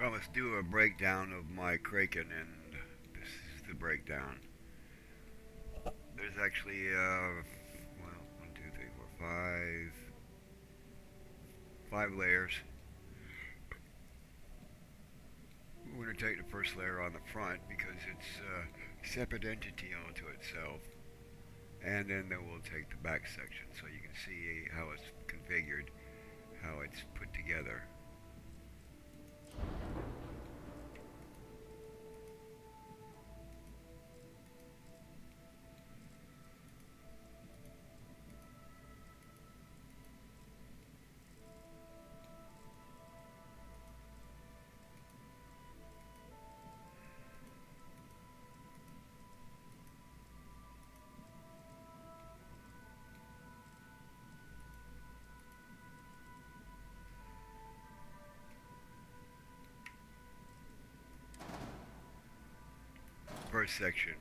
Well, let's do a breakdown of my Kraken, and this is the breakdown. There's actually, well, one, two, three, four, five layers. We're going to take the first layer on the front because it's a separate entity onto itself. And then we'll take the back section so you can see how it's configured, how it's put together. First section.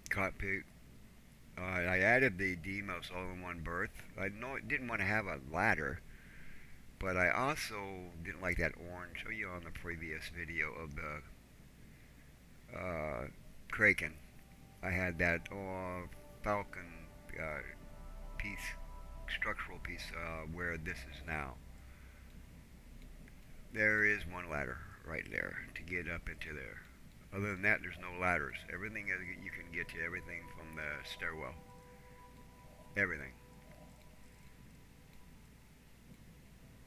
Cockpit. I added the DMOS all-in-one berth. I know it didn't want to have a ladder, but I also didn't like that orange. Show you on the previous video of the Kraken. I had that Falcon piece, structural piece, where this is now. There is one ladder right there to get up into there. Other than that, there's no ladders. Everything you can get to everything from the stairwell. Everything.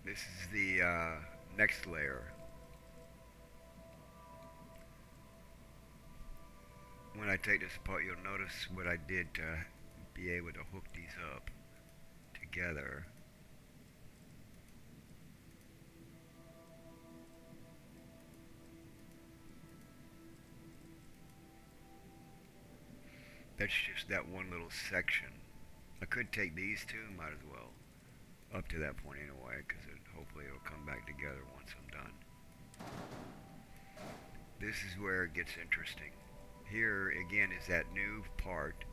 This is the next layer. When I take this apart, you'll notice what I did to be able to hook these up together. That's just that one little section. I could take these two, might as well. Up to that point anyway, because hopefully it'll come back together once I'm done. This is where it gets interesting. Here again is that new part,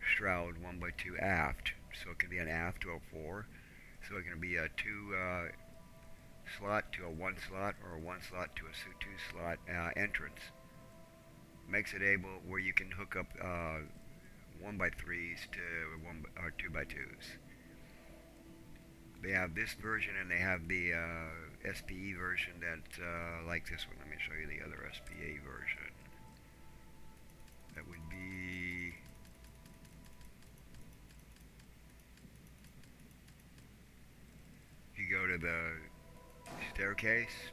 shroud 1x2 aft. So it can be an aft to a 4. So it can be a 2 slot to a 1 slot, or a 1 slot to a 2 slot entrance. Makes it able where you can hook up 1x3s to 2x2s. They have this version and they have the SPE version that like this one. Let me show you the other SPA version. That would be you go to the staircase,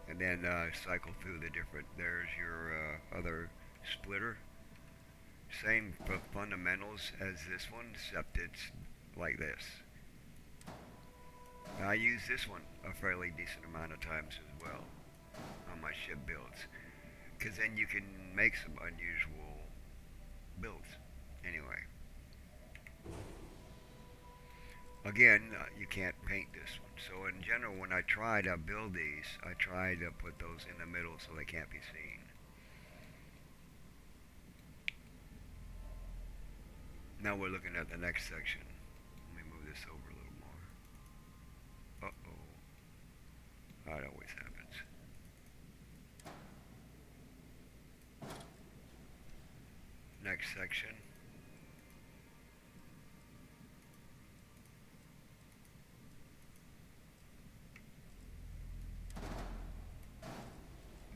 and then cycle through the different. There's your other splitter. Same fundamentals as this one, except it's like this. I use this one a fairly decent amount of times as well on my ship builds, because then you can make some unusual builds. Anyway, again, you can't paint this one. So in general, when I try to build these, I try to put those in the middle so they can't be seen. Now we're looking at the next section. Let me move this over a little more. Uh-oh. That always happens. Next section.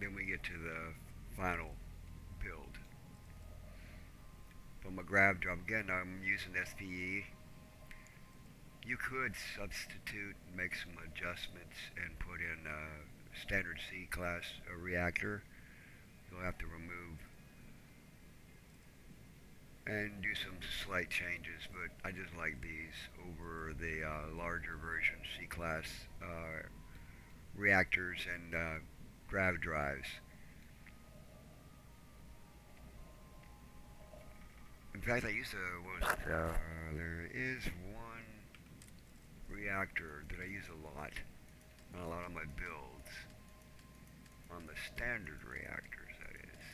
Then we get to the final build. From a grab drop, again, I'm using SPE. You could substitute, make some adjustments, and put in a standard C class reactor. You'll have to remove and do some slight changes, but I just like these over the larger version C class reactors and grav drives. In fact, I used to, there is one reactor that I use a lot on a lot of my builds, on the standard reactors, that is.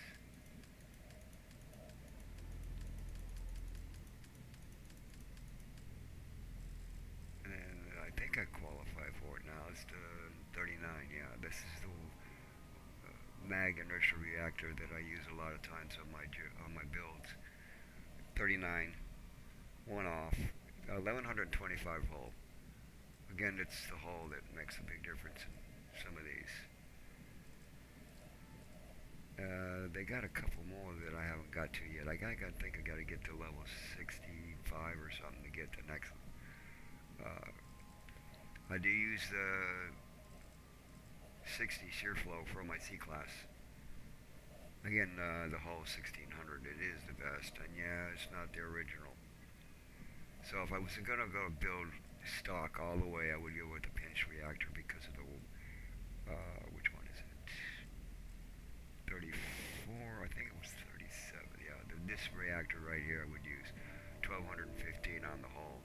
it's the 39. Yeah, this is the mag inertial reactor that I use a lot of times on my builds. 39, one off, 1125 hull. Again, it's the hull that makes a big difference in some of these. They got a couple more that I haven't got to yet. Think I got to get to level 65 or something to get the next. Uh, I do use the 60 shear flow for my C class. Again, the hull 1600, it is the best, and yeah, it's not the original. So if I was gonna go build stock all the way, I would go with the pinch reactor because of the which one is it? 34, I think it was 37. Yeah, this reactor right here I would use 1215 on the hull.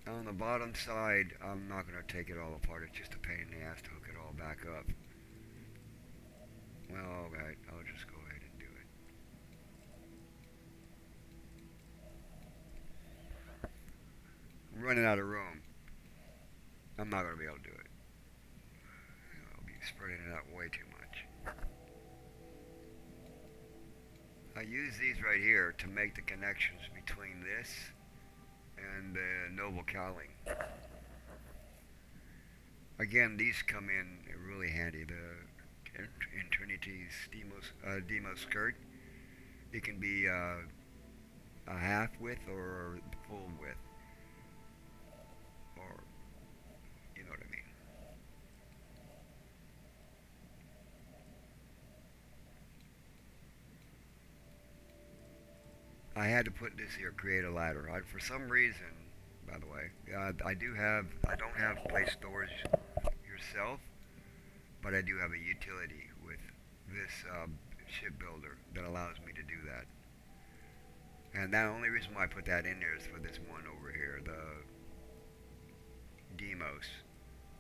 On the bottom side, I'm not going to take it all apart. It's just a pain in the ass to hook it all back up. Well, alright, I'll just go ahead and do it. I'm running out of room. I'm not going to be able to do it. I'll be spreading it out way too much. I use these right here to make the connections between this and the noble cowling. Again, these come in really handy. The Intrinity's demo skirt. It can be a half width or full width, or you know what I mean. I had to put this here, create a ladder. For some reason, by the way, I don't have place storage yourself, but I do have a utility with this shipbuilder that allows me to do that. And the only reason why I put that in there is for this one over here, the Demos,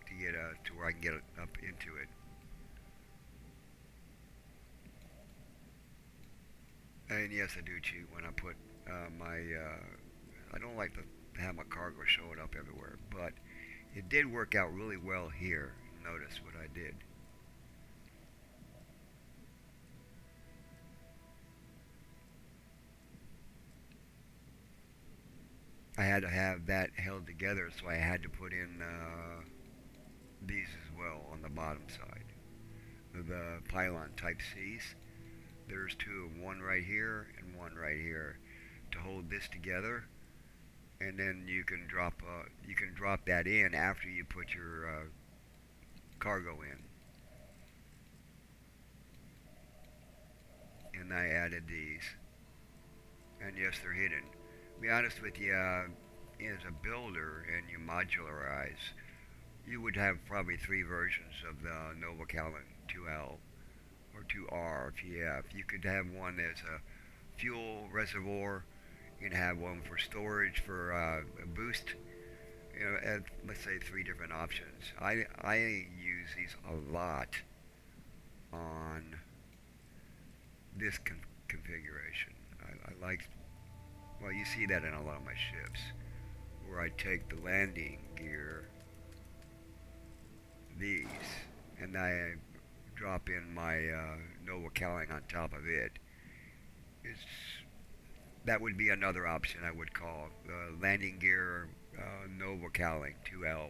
to get to where I can get up into it. And yes, I do cheat when I put I don't like to have my cargo showing up everywhere, but it did work out really well here. Notice what I did. I had to have that held together, so I had to put in these as well on the bottom side. The pylon type C's. There's two, one right here and one right here, to hold this together, and then you can drop that in after you put your cargo in. And I added these, and yes, they're hidden. To be honest with you, as a builder and you modularize, you would have probably three versions of the Nova Callan 2L or 2R if you could have one as a fuel reservoir. You can have one for storage for a boost. Let's say three different options. I use these a lot on this configuration. I like. Well, you see that in a lot of my ships, where I take the landing gear, these, and I drop in my Nova cowling on top of it. It's, that would be another option I would call landing gear Nova cowling 2L,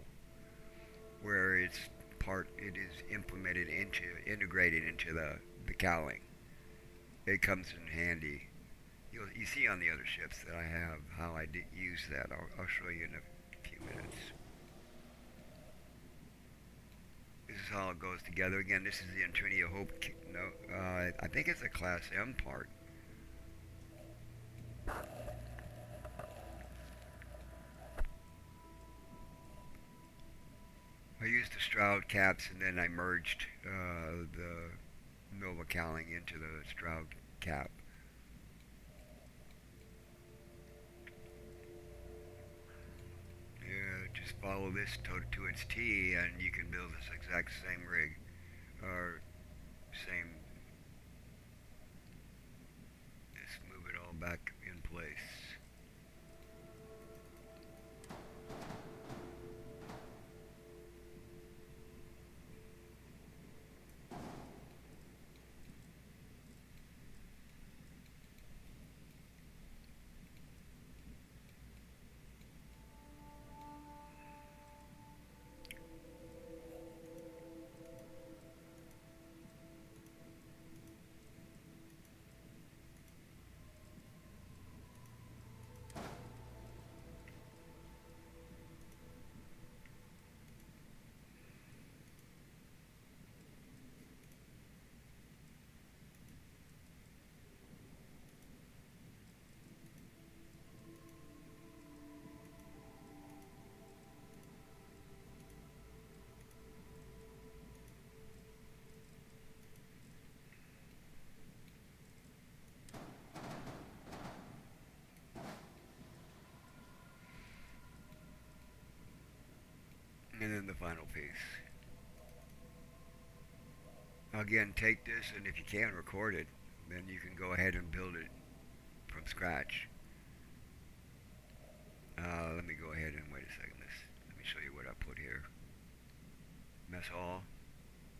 where it is integrated into the cowling. It comes in handy. You see on the other ships that I have how I did use that. I'll show you in a few minutes. This is how it goes together. Again, this is the Infinity of Hope. No, I think it's a Class M part. I used the Stroud caps and then I merged the Nova cowling into the Stroud cap. Just follow this to its T and you can build this exact same rig or same final piece. Again, take this and if you can record it, then you can go ahead and build it from scratch. Let me go ahead and wait a second. Let me show you what I put here. Mess hall,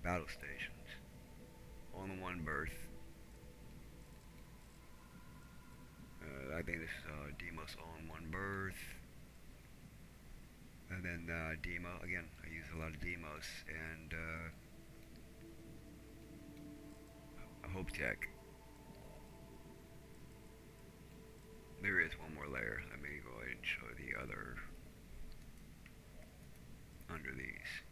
battle stations, on one berth. I think this is Demos on one berth. And then Demo, again, I use a lot of Demos, and Hope Tech. There is one more layer. Let me go ahead and show the other under these.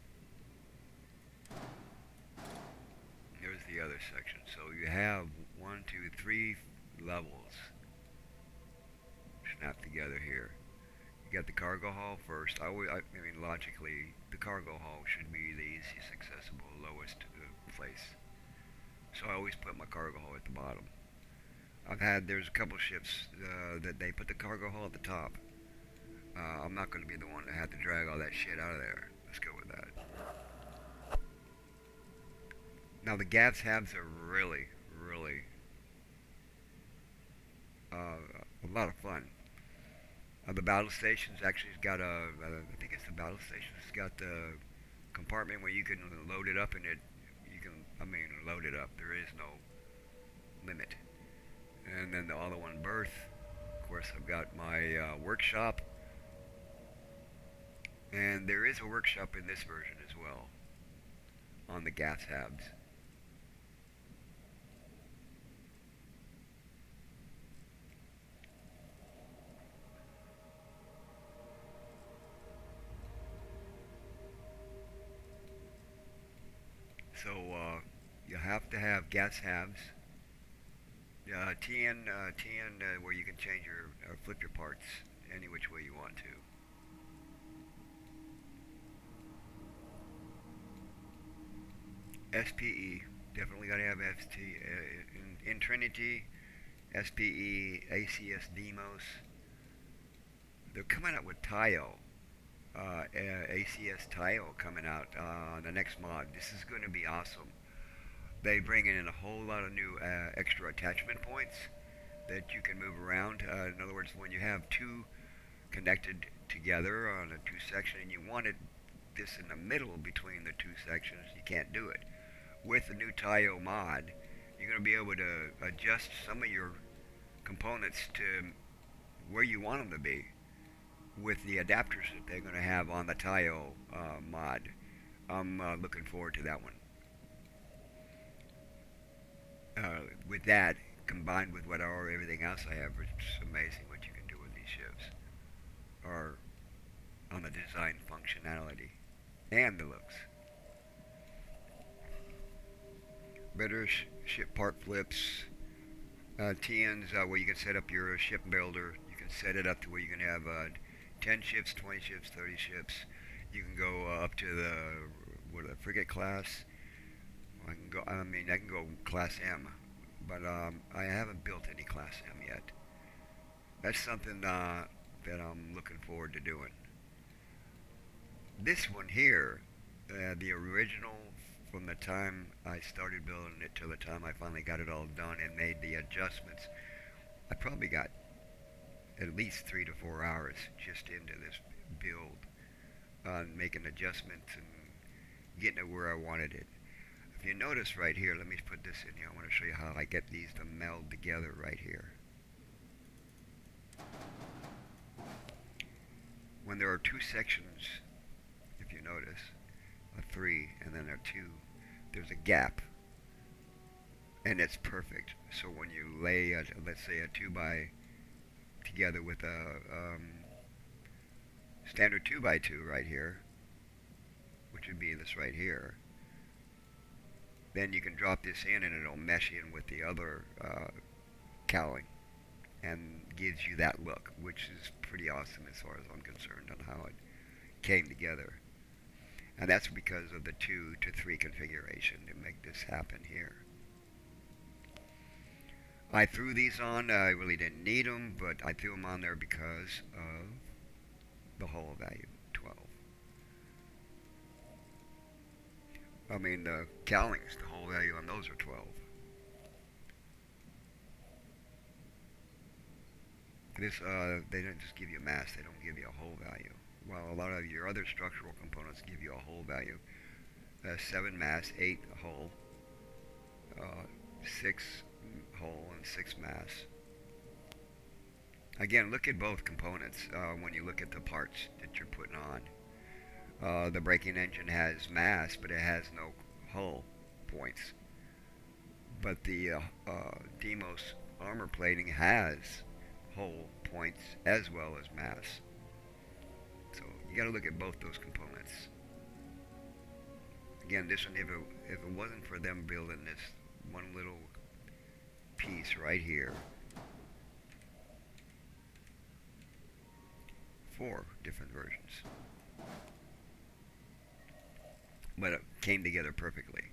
Here's the other section. So you have 1, 2, 3 levels snapped together here. You got the cargo hall first. I mean, logically, the cargo hall should be the easiest accessible, lowest place. So I always put my cargo hall at the bottom. There's a couple ships that they put the cargo hall at the top. I'm not going to be the one that had to drag all that shit out of there. Let's go with that. Now the gas halves are really, really a lot of fun. The battle stations actually has got I think it's the battle stations. It's got the compartment where you can load it up, and load it up. There is no limit. And then the all-in-one berth. Of course, I've got my workshop, and there is a workshop in this version as well on the gas halves. So you have to have gas halves. TN where you can change your flip your parts any which way you want to. SPE, definitely got to have intinity, SPE, ACS Demos. They're coming out with tile. ACS tile coming out on the next mod. This is going to be awesome. They bring in a whole lot of new extra attachment points that you can move around. In other words, when you have two connected together on a two section and you wanted this in the middle between the two sections, you can't do it. With the new tile mod, you're going to be able to adjust some of your components to where you want them to be with the adapters that they're going to have on the tile mod. I'm looking forward to that one. With that, combined with everything else I have, it's amazing what you can do with these ships. Or on the design functionality and the looks. Better ship part flips. TNs where you can set up your shipbuilder. You can set it up to where you can have 10 ships, 20 ships, 30 ships. You can go up to the frigate class. I can go class M, but I haven't built any class M yet. That's something that I'm looking forward to doing. This one here, the original, from the time I started building it till the time I finally got it all done and made the adjustments, I probably got at least 3 to 4 hours just into this build, making adjustments and getting it where I wanted it. If you notice right here, let me put this in here. I want to show you how I get these to meld together right here. When there are two sections, if you notice, a 3 and then a 2, there's a gap, and it's perfect. So when you lay, let's say, a 2x together with a standard 2x2 right here, which would be this right here, then you can drop this in and it'll mesh in with the other cowling and gives you that look, which is pretty awesome as far as I'm concerned on how it came together. And that's because of the 2 to 3 configuration to make this happen here. I threw these on. I really didn't need them, but I threw them on there because of the hull value, 12. I mean, the cowlings, the whole value on those are 12. They don't just give you mass, they don't give you a whole value. While a lot of your other structural components give you a whole value. 7 mass, 8 hull, 6 hull, and 6 mass. Again, look at both components when you look at the parts that you're putting on. The braking engine has mass, but it has no hull points. But the Demos armor plating has hull points as well as mass. So you got to look at both those components. Again, this one, if it wasn't for them building this one little piece right here, 4 different versions, but it came together perfectly.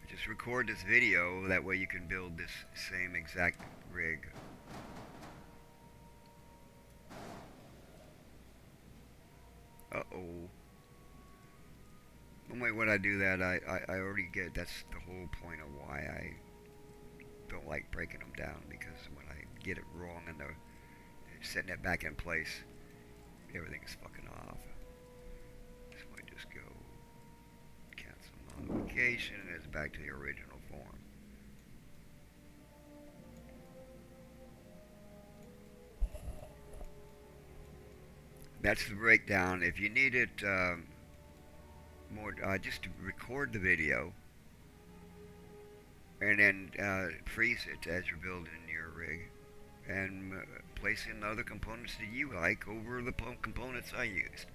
Just record this video, that way you can build this same exact rig. Uh-oh. The way when I do that, I already get, that's the whole point of why I don't like breaking them down, because when I get it wrong and the setting it back in place, everything's fucking off. So I just go cancel modification, and it's back to the original form. That's the breakdown. If you need it more, just record the video and then freeze it as you're building your rig, and place in other components that you like over the components I used.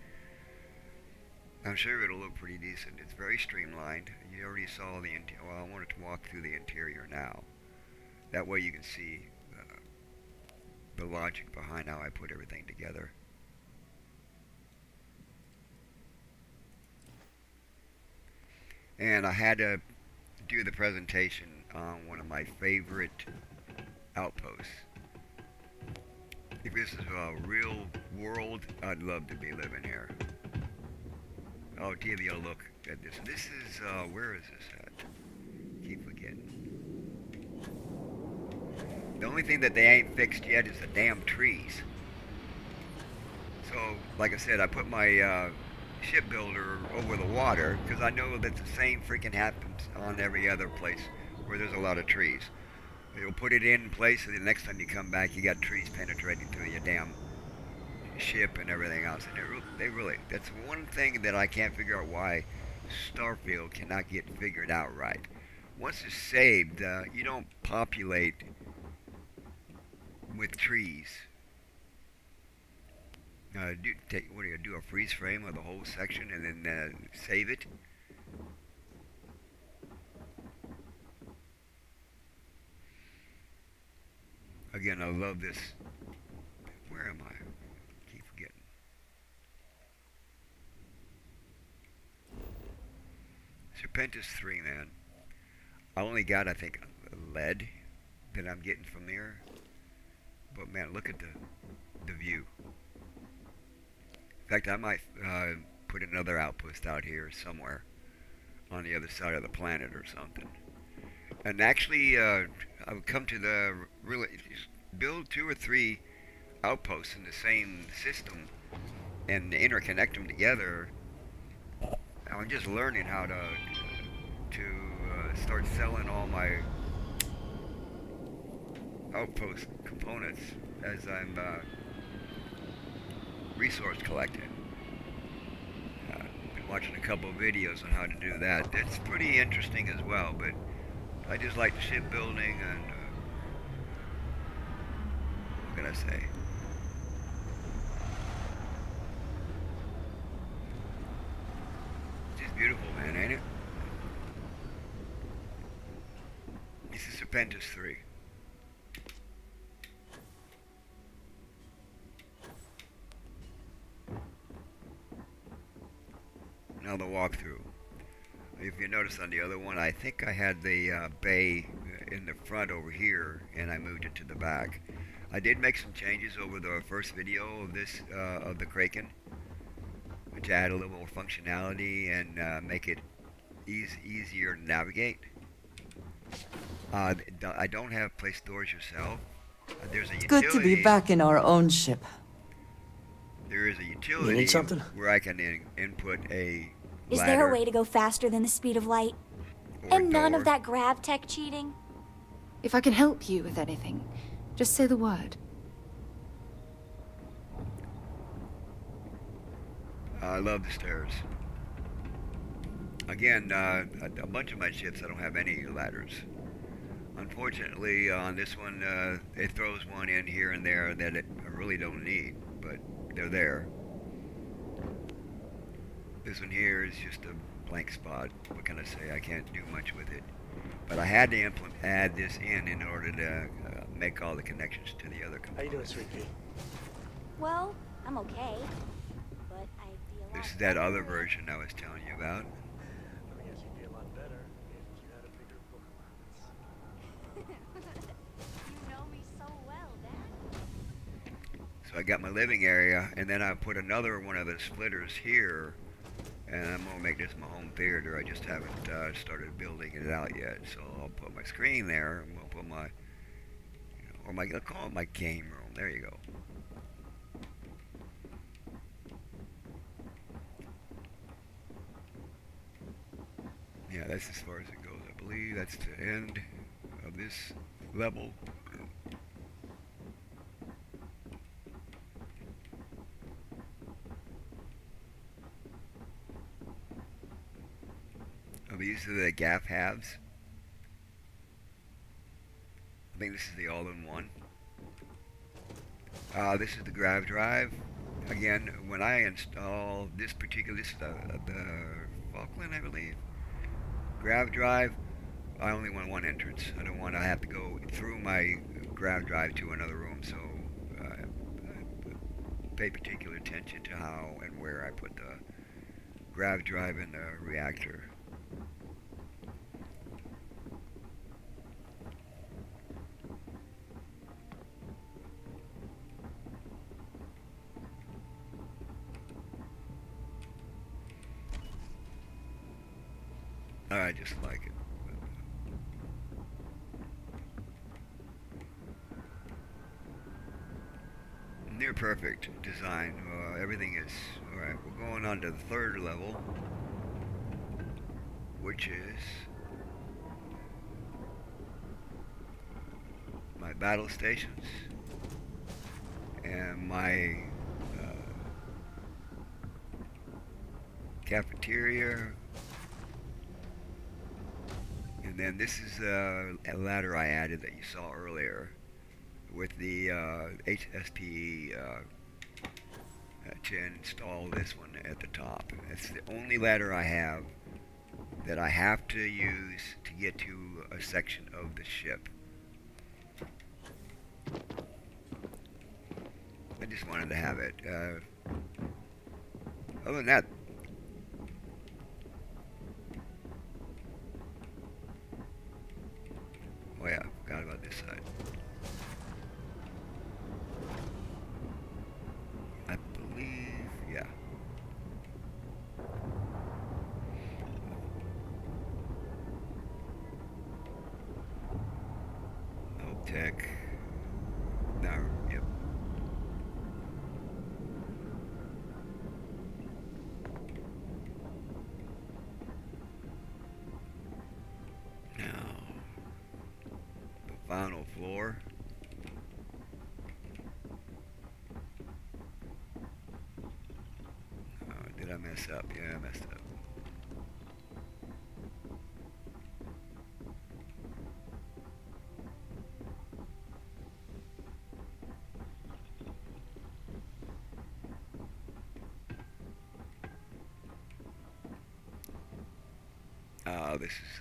I'm sure it'll look pretty decent. It's very streamlined. You already saw the interior. Well, I wanted to walk through the interior now. That way you can see the logic behind how I put everything together. And I had to do the presentation on one of my favorite outposts. If this is a real world, I'd love to be living here. I'll give you a look at this. This is, where is this at? Keep forgetting. The only thing that they ain't fixed yet is the damn trees. So, like I said, I put my shipbuilder over the water, because I know that the same freaking happens on every other place where there's a lot of trees. You'll put it in place, and the next time you come back, you got trees penetrating through your damn ship and everything else. And they really, that's one thing that I can't figure out why Starfield cannot get figured out right. Once it's saved, you don't populate with trees. What do you do? A freeze frame of the whole section and then save it? Again, I love this. Where am I? Keep forgetting. Serpentis 3, man. I only got, I think, lead that I'm getting from there. But man, look at the view. In fact, I might put another outpost out here somewhere on the other side of the planet or something. And actually, I would come to the really build 2 or 3 outposts in the same system and interconnect them together. I'm just learning how to start selling all my outpost components as I'm resource collecting. Been watching a couple of videos on how to do that. It's pretty interesting as well, but I just like the shipbuilding and what can I say? It's just beautiful, man, ain't it? This is Serpentis 3. Now the walkthrough. If you notice on the other one, I think I had the bay in the front over here, and I moved it to the back. I did make some changes over the first video of this of the Kraken, which add a little more functionality and make it easier to navigate. I don't have place storage yourself. There's a It's good to be utility. back in our own ship. There is a You utility need something? where I can input a Is ladder there a way to go faster than the speed of light? or And none of door. that grav tech cheating? If I can help you with anything, just say the word. I love the stairs. Again, a bunch of my ships I don't have any ladders. Unfortunately, on this one, it throws one in here and there that I really don't need, but they're there. This one here is just a blank spot. What can I say? I can't do much with it. But I had to add this in order to make all the connections to the other How you doing, components. Sweet Pea? Well, I'm okay. But I'd be a lot This is that other better. version I was telling you about. I guess you'd be a lot better if you had a bigger book allowance. You know me so well, Dad. So I got my living area, and then I put another one of the splitters here, and I'm gonna make this my home theater. I just haven't started building it out yet. So I'll put my screen there, and we'll put my, or my, I'll call it my game room. There you go. Yeah, that's as far as it goes. I believe that's the end of this level. These are the gap halves. I think this is the all-in-one. This is the grav drive. Again, when I install this particular, this is the Falkland, I believe. Grav drive, I only want one entrance. I don't want to have to go through my grav drive to another room, so I pay particular attention to how and where I put the grav drive in the reactor. I just like it. Near perfect design. Everything is alright. We're going on to the third level, which is my battle stations and my cafeteria. And then this is a ladder I added that you saw earlier with the HSPE to install this one at the top. It's the only ladder I have that I have to use to get to a section of the ship. I just wanted to have it. Other than that, oh yeah, forgot about this side. I believe, yeah. Hope Tech. No, yep. Now, the final floor. Did I mess up? Yeah, I messed up. This is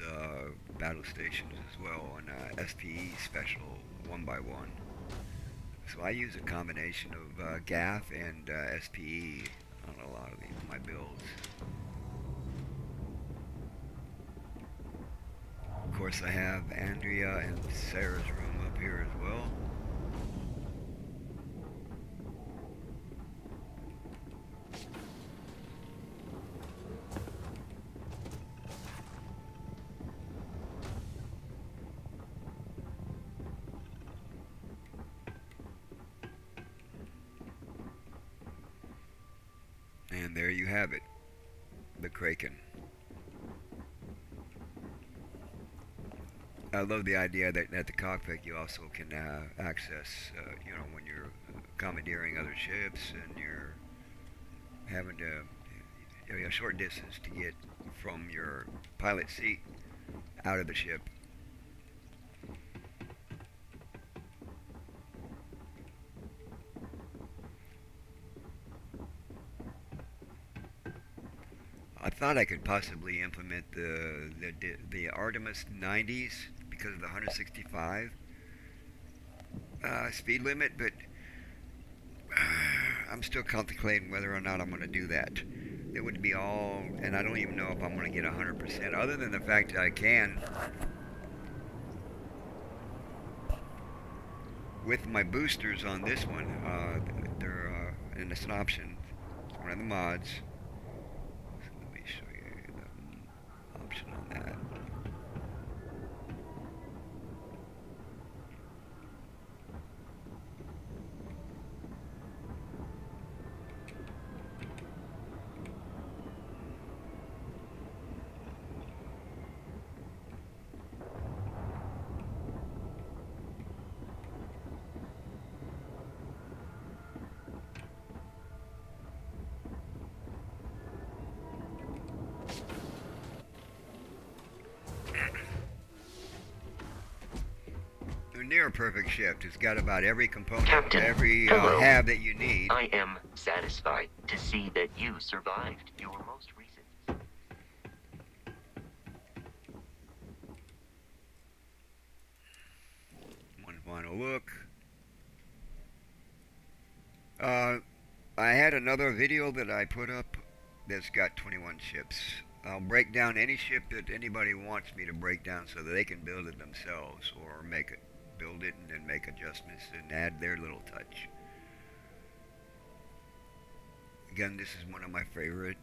battle stations as well on SPE special 1x1. So I use a combination of GAF and SPE on a lot of my builds. Of course, I have Andrea and Sarah's room up here as well. there you have it, the Krakan. I love the idea that at the cockpit you also can access, you know, when you're commandeering other ships and you're having to, you know, a short distance to get from your pilot seat out of the ship. I thought I could possibly implement the Artemis 90s because of the 165 speed limit, but I'm still contemplating whether or not I'm going to do that. It would be all, and I don't even know if I'm going to get 100%, other than the fact that I can, with my boosters on this one, and it's an option, it's one of the mods. So let me show you the option on that. Near perfect ship. It's got about every component, Captain, every hello. hab that you need. I am satisfied to see that you survived your most recent. One final look. I had another video that I put up that's got 21 ships. I'll break down any ship that anybody wants me to break down so that they can build it themselves or build it and then make adjustments and add their little touch. Again, this is one of my favorite.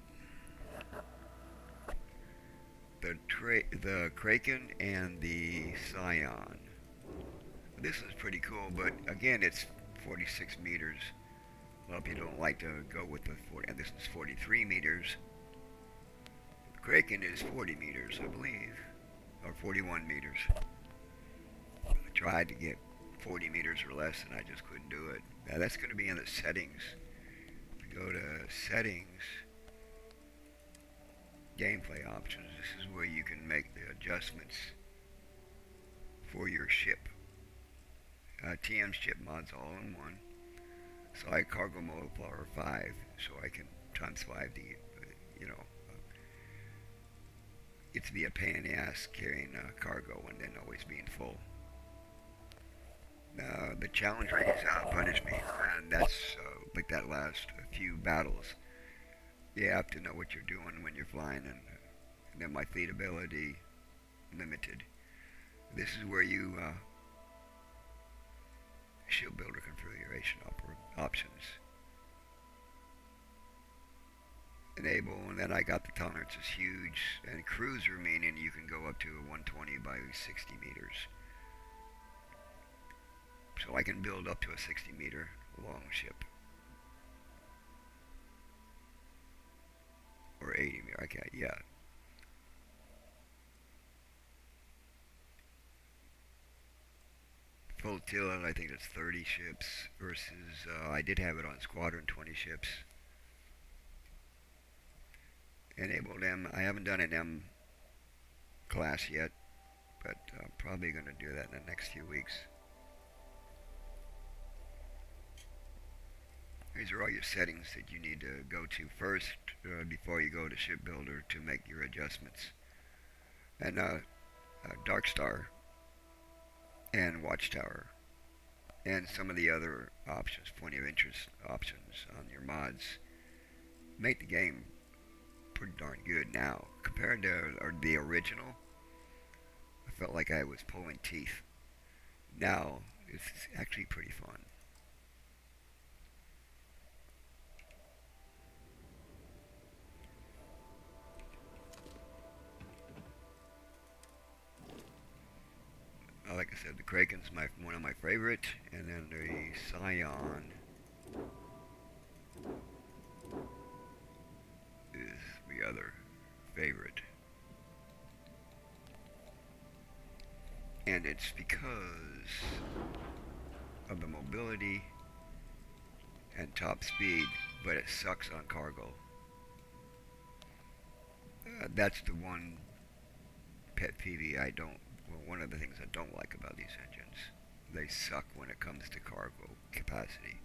The Krakan and the Scion. This is pretty cool, but again, it's 46 meters. A lot of people don't like to go with the 40, and this is 43 meters. The Krakan is 40 meters, I believe, or 41 meters. I tried to get 40 meters or less, and I just couldn't do it. Now that's going to be in the settings. If we go to settings, gameplay options, this is where you can make the adjustments for your ship. TM ship mods all in one. So I cargo multiplier 5, so I can times 5 to get, you know, it's be a pain in the ass carrying cargo and then always being full. The challenge rates punish me, and that's like that last few battles. You have to know what you're doing when you're flying, and then my fleet ability limited. This is where you shipbuilder configuration options enable, and then I got the tolerance is huge, and cruiser meaning you can go up to 120 by 60 meters. So I can build up to a 60 meter long ship. Or 80 meter, okay, yeah. Flotilla, I think it's 30 ships versus, I did have it on squadron 20 ships. Enabled M, I haven't done an M class yet, but I'm probably going to do that in the next few weeks. These are all your settings that you need to go to first before you go to shipbuilder to make your adjustments. And Dark Star and Watchtower and some of the other options, point of interest options on your mods make the game pretty darn good now compared to the original. I felt like I was pulling teeth. Now it's actually pretty fun. Like I said, the Kraken's one of my favorite, and then the Scion. favorite. And it's because of the mobility and top speed, but it sucks on cargo. That's the one pet peeve I don't, well, one of the things I don't like about these engines. They suck when it comes to cargo capacity.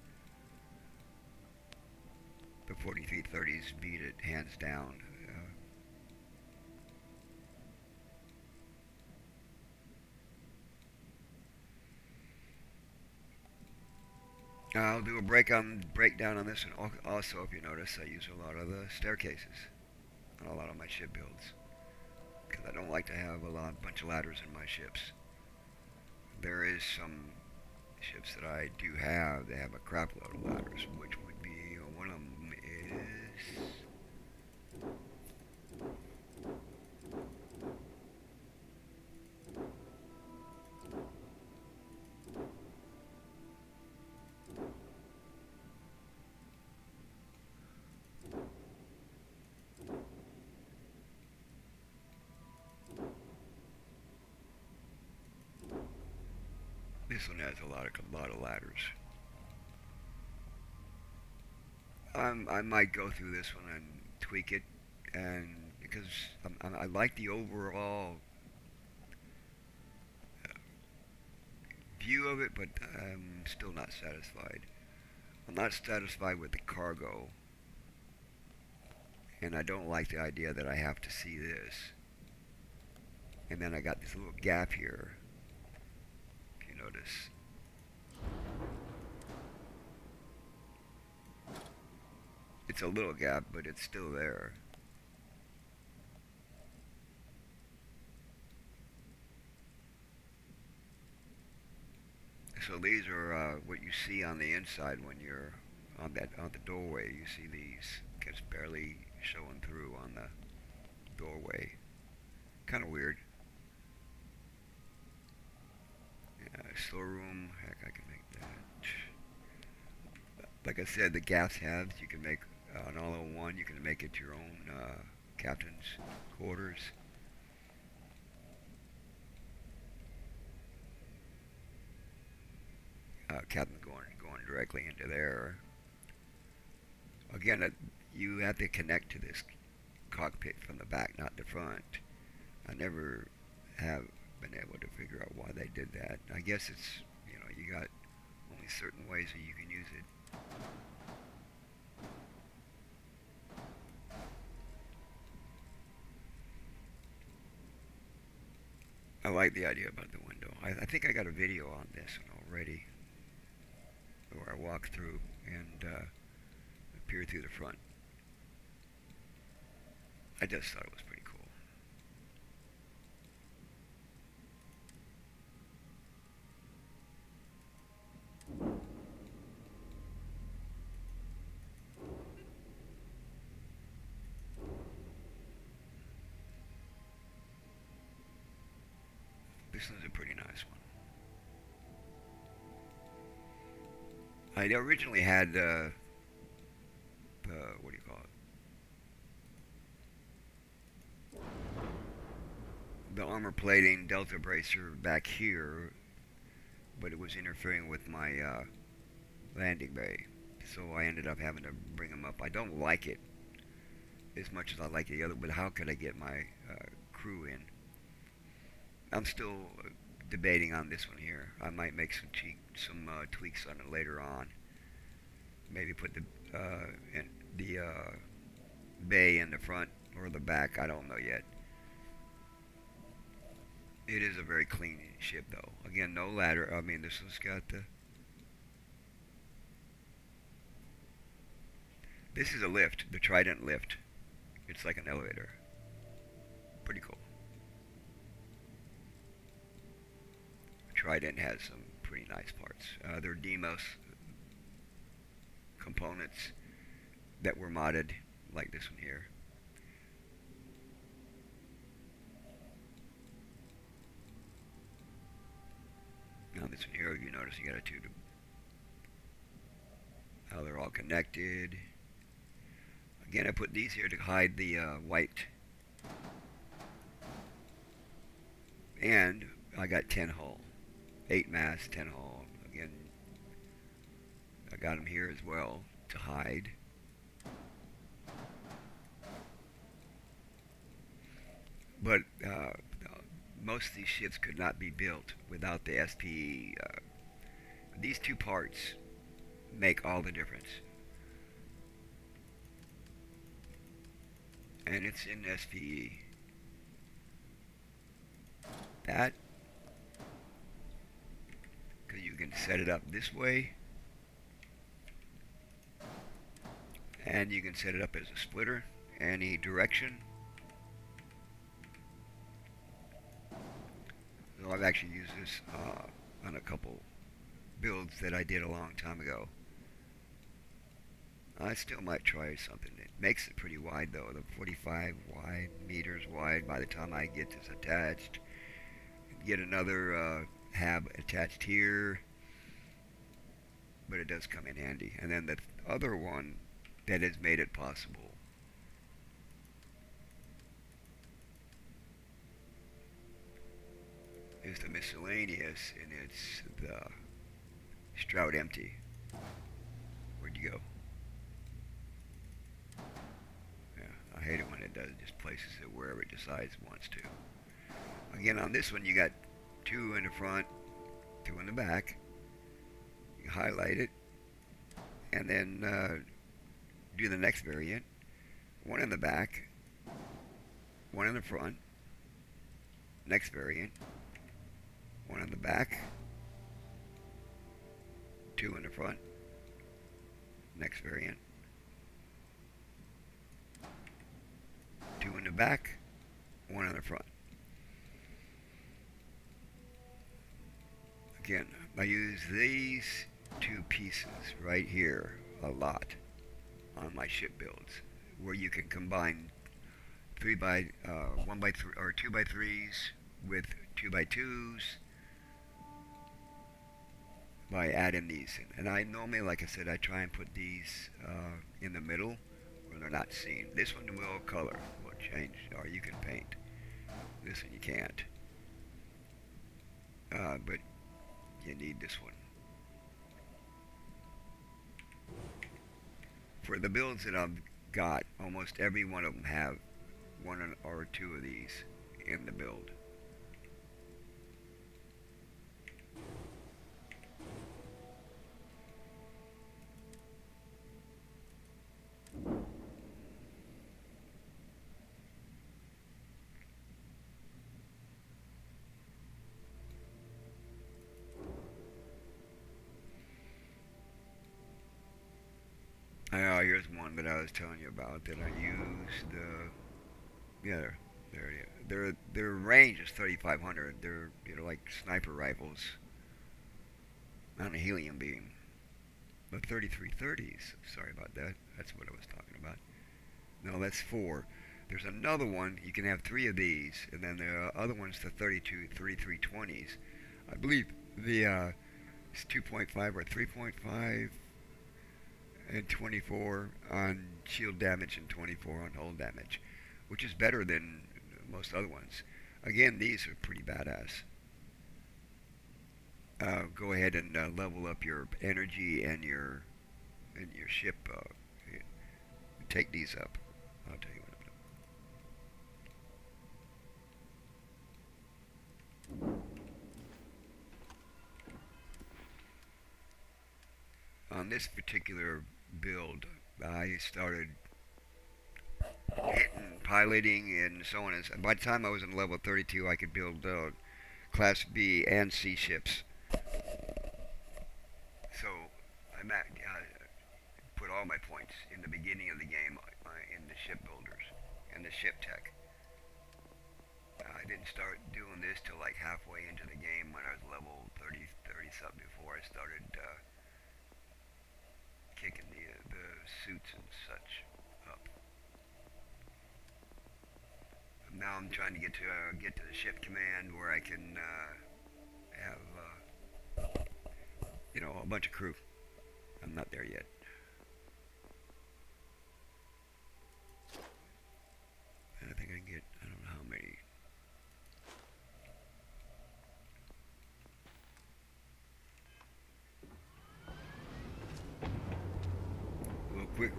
The 4330s beat it hands down. I'll do a breakdown on this, and also, if you notice, I use a lot of the staircases on a lot of my ship builds, because I don't like to have a bunch of ladders in my ships. There is some ships that I do have, they have a crap load of ladders, which would be, one of them is... This one has a lot of ladders. I might go through this one and tweak it, and because I like the overall view of it, but I'm still not satisfied. I'm not satisfied with the cargo, and I don't like the idea that I have to see this. And then I got this little gap here. Notice. It's a little gap, but it's still there. So these are what you see on the inside when you're on the doorway. You see these just barely showing through on the doorway. Kind of weird. Storeroom, heck, I can make that. Like I said, the gas halves, you can make an all-in-one, you can make it your own captain's quarters. Captain going directly into there. Again, you have to connect to this cockpit from the back, not the front. I never have been able to figure out why they did that. I guess it's, you got only certain ways that you can use it. I like the idea about the window. I think I got a video on this one already, where I walk through and peer through the front. I just thought it was pretty cool. This one's a pretty nice one. I originally had what do you call it? The armor plating delta bracer back here, but it was interfering with my landing bay, so I ended up having to bring them up. I don't like it as much as I like the other, but how could I get my crew in? I'm still debating on this one here. I might make some tweaks on it later on. Maybe put the bay in the front or the back. I don't know yet. It is a very clean ship, though. Again, no ladder. I mean, this one's got the... This is a lift, the Trident lift. It's like an elevator. Pretty cool. Trident has some pretty nice parts. They're Demos components that were modded, like this one here. Now this one here, you notice you got how they're all connected. Again, I put these here to hide the white And I got 10 hull. 8 mass, 10 hull. Again, I got them here as well to hide. But most of these ships could not be built without the SPE. These two parts make all the difference. And it's in SPE. That, because you can set it up this way, and you can set it up as a splitter, any direction. So I've actually used this on a couple builds that I did a long time ago. I still might try something. It makes it pretty wide though, the 45 meters wide by the time I get this attached. Get another hab attached here, but it does come in handy. And then the other one that has made it possible is the miscellaneous, and it's the Stroud Empty. Where'd you go? Yeah, I hate it when it does. It just places it wherever it decides it wants to. Again, on this one, you got 2 in the front, 2 in the back. You highlight it, and then do the next variant. 1 in the back, 1 in the front. Next variant. 1 in the back, 2 in the front. Next variant. 2 in the back, 1 in the front. Again, I use these 2 pieces right here a lot on my ship builds, where you can combine 1 by 3 or 2 by 3s with 2 by 2s by adding these in. And I normally, like I said, I try and put these in the middle where they're not seen. This one will color, will change, or you can paint. This one you can't. But you need this one. For the builds that I've got, almost every one of them have 1 or 2 of these in the build. Here's one that I was telling you about that I used. Yeah, there it is. Their range is 3,500. They're like sniper rifles on a helium beam. But 3330s. Sorry about that. That's what I was talking about. No, that's 4. There's another one. You can have 3 of these, and then the other one's the 3320s. I believe the it's 2.5 or 3.5. And 24 on shield damage and 24 on hull damage, which is better than most other ones. Again, these are pretty badass. Go ahead and level up your energy and your ship. Take these up. I'll tell you what I'm doing. On this particular build, I started hitting, piloting, and so on. And by the time I was in level 32, I could build Class B and C ships. So I put all my points in the beginning of the game in the shipbuilders and the ship tech. I didn't start doing this till like halfway into the game when I was level 30 something before I started kicking the suits and such up. Now I'm trying to get to the ship command where I can have a bunch of crew. I'm not there yet. And I think I can get, I don't know how many.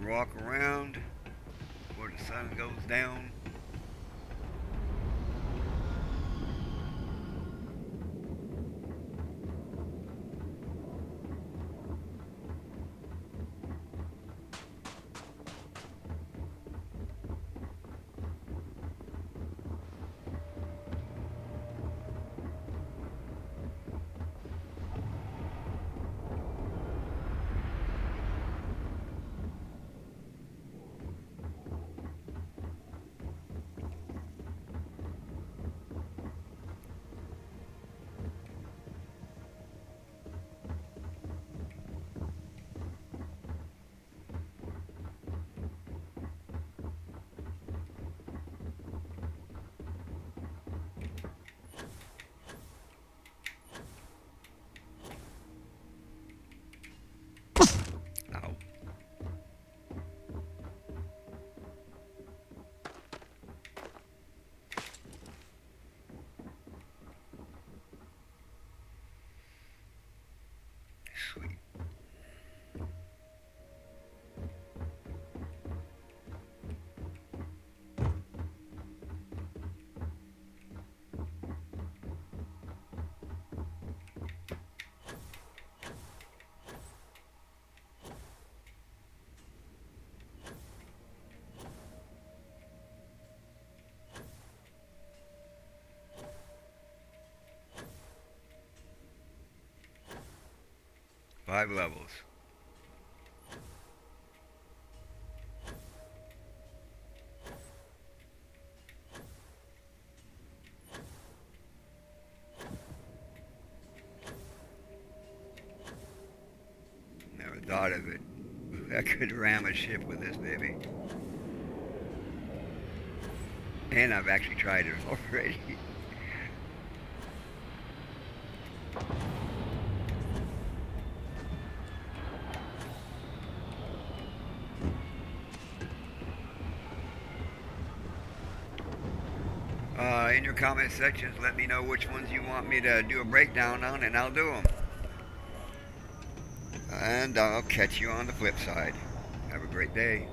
walk around where the sun goes down. Ow. 5 levels. Never thought of it. I could ram a ship with this baby. And I've actually tried it already. In your comment sections, let me know which ones you want me to do a breakdown on, and I'll do them. And I'll catch you on the flip side. Have a great day.